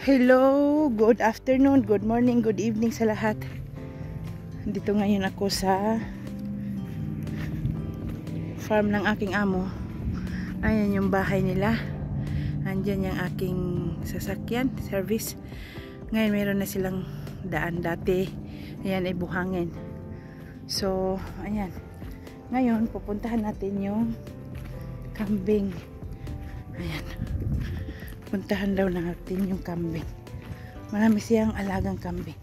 Hello, good afternoon, good morning, good evening sa lahat. Dito ngayon ako sa farm ng aking amo. Ayan yung bahay nila. Andyan yung aking sasakyan, service. Ngayon meron na silang daan. Dati, ayan ay buhangin. So, ayan. Ngayon, pupuntahan natin yung kambing. Ayan. Puntahan daw natin yung kambing. Marami siyang alagang kambing.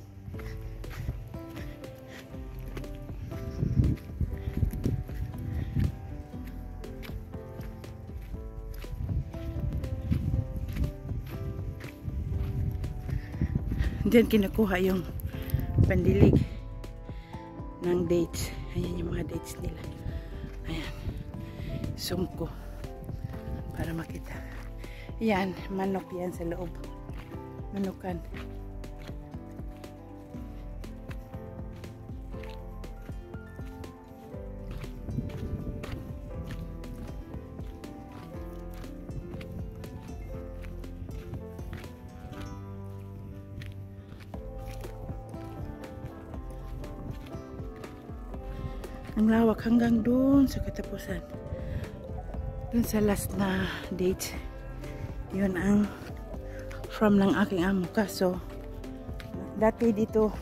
Diyan kinukuha yung pandilig ng dates. Ayan yung mga dates nila. Ayan. Zoom ko para makita. Yan, manok yan sa loob. Manukan. Ang lawak hanggang doon sa katapusan. Doon sa last na date. Yun ang farm ng aking amo. Kaso dati dito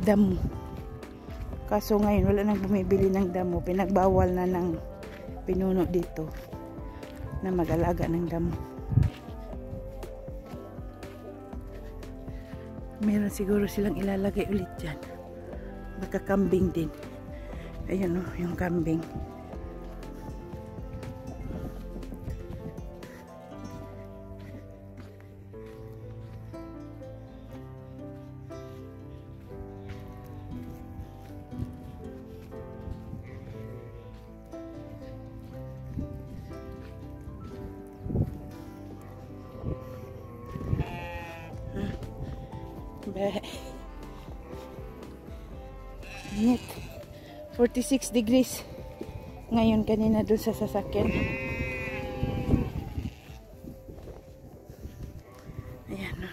damo. Kaso ngayon wala nang bumibili ng damo. Pinagbawal na ng pinuno dito na mag-alaga ng damo. Meron siguro silang ilalagay ulit dyan. Baka kambing din. Ayun o, yung kambing. Init. 46 degrees. Ngayon kanina dun sa sasakyan. Ayan o.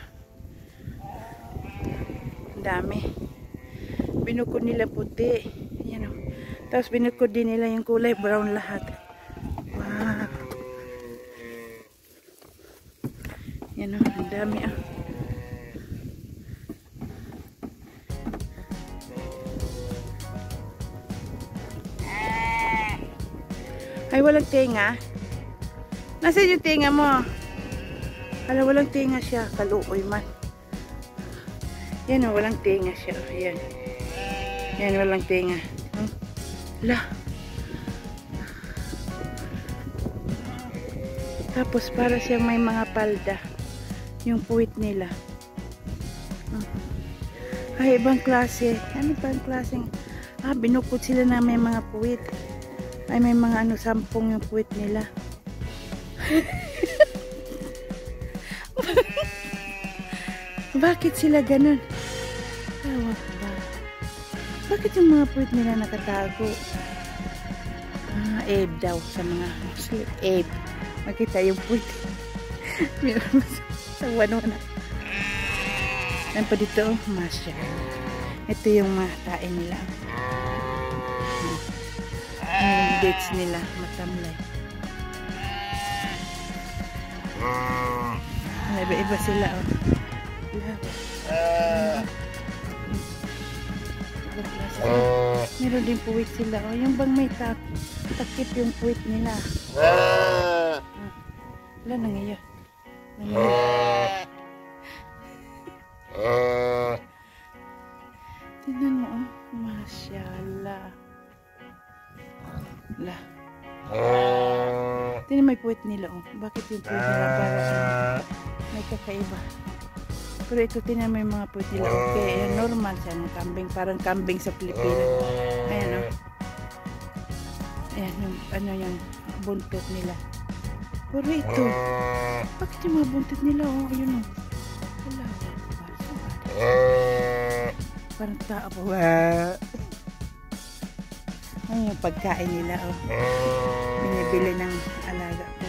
Dami. Binukod nila puti. Ayan o. Tapos binukod din nila yung kulay brown lahat. Wow. Ayan o. Ang dami o. Ay, walang tenga. Nasaan yung tenga mo? Hala, walang tenga siya. Kaluoy man. Yan o, walang tenga siya. Yan. Yan, walang tenga. Hala. Tapos, para siyang may mga palda. Yung puwit nila. Ay, ibang klase. Ano ibang klaseng? Binukod sila na may mga puwit. Ay, may mga sampung yung puwit nila. Bakit sila ganun? Tawag ba? Bakit yung mga puwit nila nakatago? Abe daw sa mga Muslim. Abe. Makita yung puwit. Meron sa wano-wana. Yan pa dito, masya. Ito yung mga tae nila. Yung dates nila, matamlay. Iba-iba sila, oh. Meron din puwit sila, oh. Yung bang may takip yung puwit nila. Wala, nangiyo. Tingnan mo, oh. Masyaallah. Lah. Tingnan may puwit nila, oh. Bakit yung puwit nila para may kakaiba? Pero ito tingnan may mga puwit nila. Okay, ayan, normal siya ng kambing. Parang kambing sa Pilipinas. Ayan, oh. Ayan, yung buntot nila. Pero ito, bakit yung mga buntot nila, oh? Ayun, oh. Wala. Parang tao po. Ay, yung pagkain nila, oh. Binibili ng alaga ko.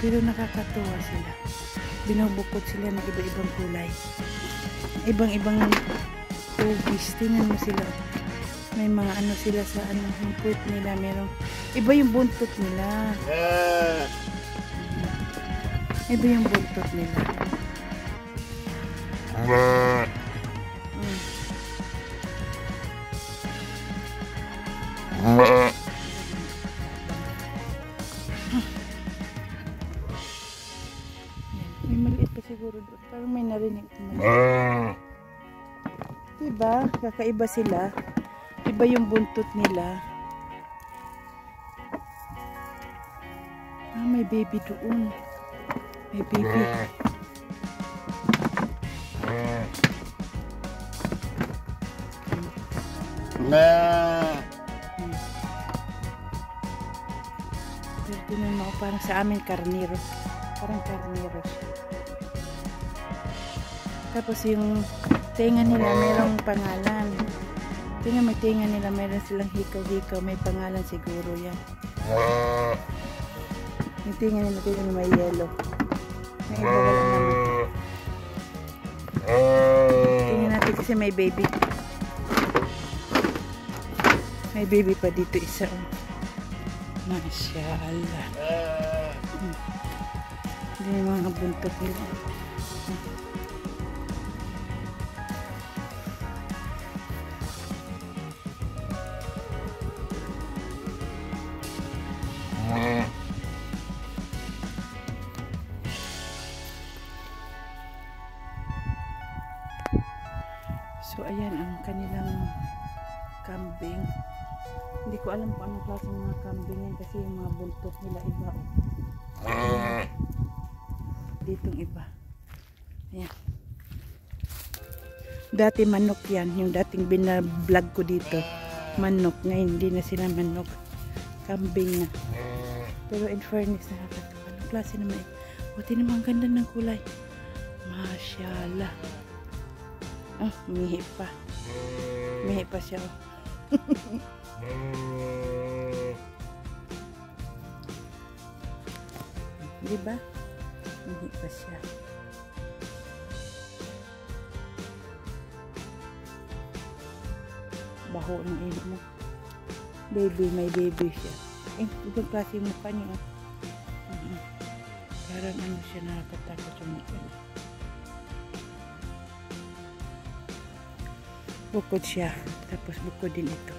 Pero nakakatuwa sila. Binubukod sila ng iba-ibang kulay. Ibang-ibang tubis. Tingnan mo sila. May mga ano sila sa ano, yung puwit nila. Merong, iba yung buntot nila. Iba yung buntot nila. May maliit pa siguro doon. Parang may narinig ko maliit. Diba? Kakaiba sila. Iba yung buntot nila. Ah, may baby doon. May baby. Pero tinan mo, parang sa amin karniro. Parang karniro. Tapos yung tenga nila mayroong pangalan. Tingnan mo, tenga nila mayroon silang hikaw-hikaw. May pangalan siguro yan. Yung tenga nila, tingnan mo, may yellow. May iba wala naman. Tingnan natin kasi may baby. May baby pa dito isa. Masyaallah. Hindi yung mga buntot nila. So ayan ang kanilang kambing. Hindi ko alam kung anong klase mga kambing yan kasi yung mga buntot nila iba. Ditong iba. Ayan. Dati manok yan. Yung dating binablog ko dito. Manok. Ngayon hindi na sila manok. Kambing na. Pero in fairness nakakatawa. Anong klase naman eh. Buti naman ang ganda ng kulay. Masyaallah. Oh, mihi pa. Mihi pa siya. Diba? Mihi pa siya. Baho ng ilo mo. Baby, may baby siya. Eh, ibang klase yung mukha niya. Parang ano siya, nakakatakot yung mukha niya. Bukod siya. Tapos bukod din ito.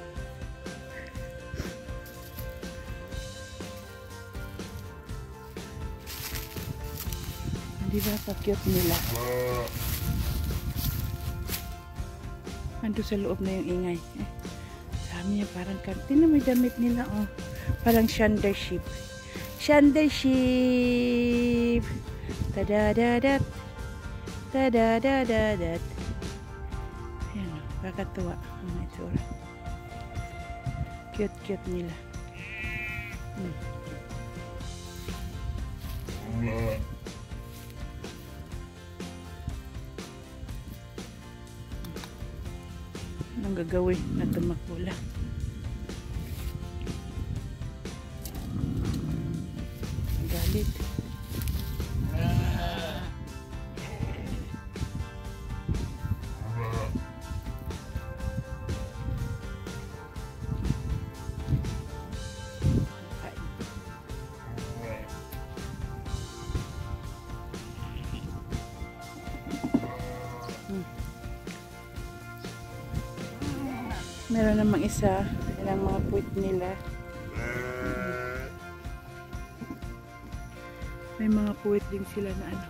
Di ba pa-cute nila? Ando sa loob na yung ingay. Sabi niya parang kantin na may damit nila. Oh. Parang Shander sheep. Shander sheep. Tadadadat. Tadadadadat. Ayan o. Kakatuwa ang itsura. Cute nila. Anong gagawin na tumakula? Galit. Meron namang isa, ilang mga puwit nila. May mga puwit din sila na ano.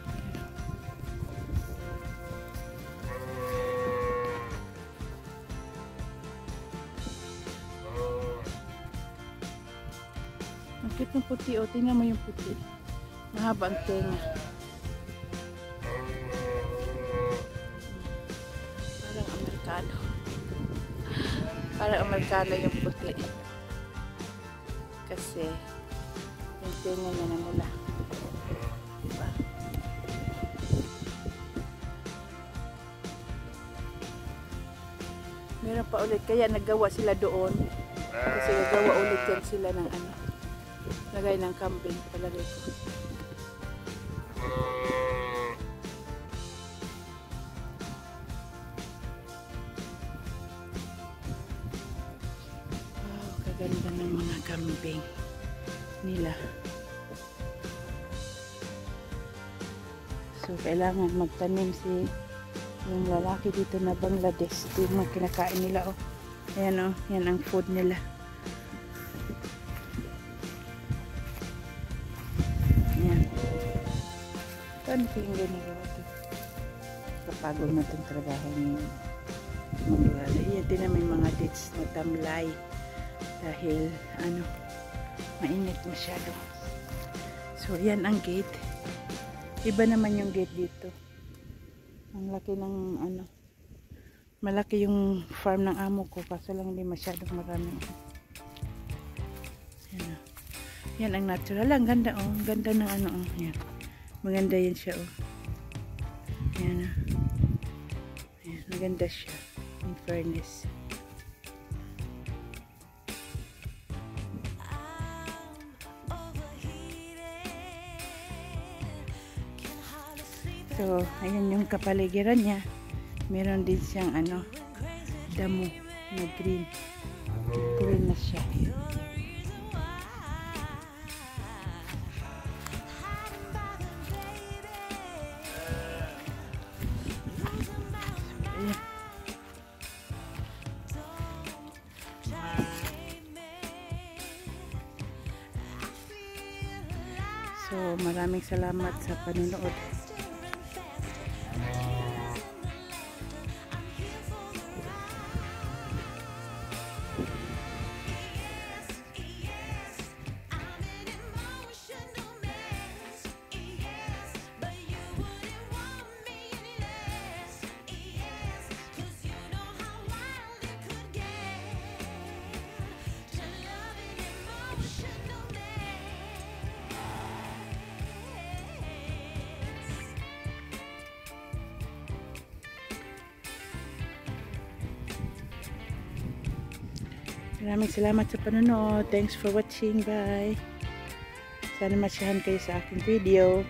Ang cute ng puti, o. Tingnan mo yung puti. Mahaba ang tenga. Parang Amerikano. Parang Amerikano yung puti. Kasi yung tenga niya namula. Diba? Meron pa ulit. Kaya naggawa sila doon. Kasi naggawa ulit yan sila ng ano. Lagay ng kambing. Palagay ko. kambing nila. So kailangan magtanim si yung lalaki dito na Bangladesh. Ito yung mga kinakain nila, oh. Ayan, oh, yan ang food nila. Ayan. Ito ano yung ginagawa ito? Kapagod na itong trabaho niyo. Magwala. Yan din na may mga dates na tamlay. Dahil, ano, mainit masyado. So, yan ang gate. Iba naman yung gate dito. Ang laki ng, ano, malaki yung farm ng amo ko. Kaso lang hindi masyadong marami. Yan, oh. Yan ang natural. Ang ganda, oh. Ang ganda ng ano, oh. Yan. Maganda yan siya, oh. Yan, oh. Yan, maganda siya. In fairness. So, ayan yung kapaligiran niya. Meron din siyang ano, damo na green. Green na siya. Ayan. So, maraming salamat sa panonood. Maraming salamat sa panonood. Thanks for watching. Bye. Sana masyahan kayo sa aking video.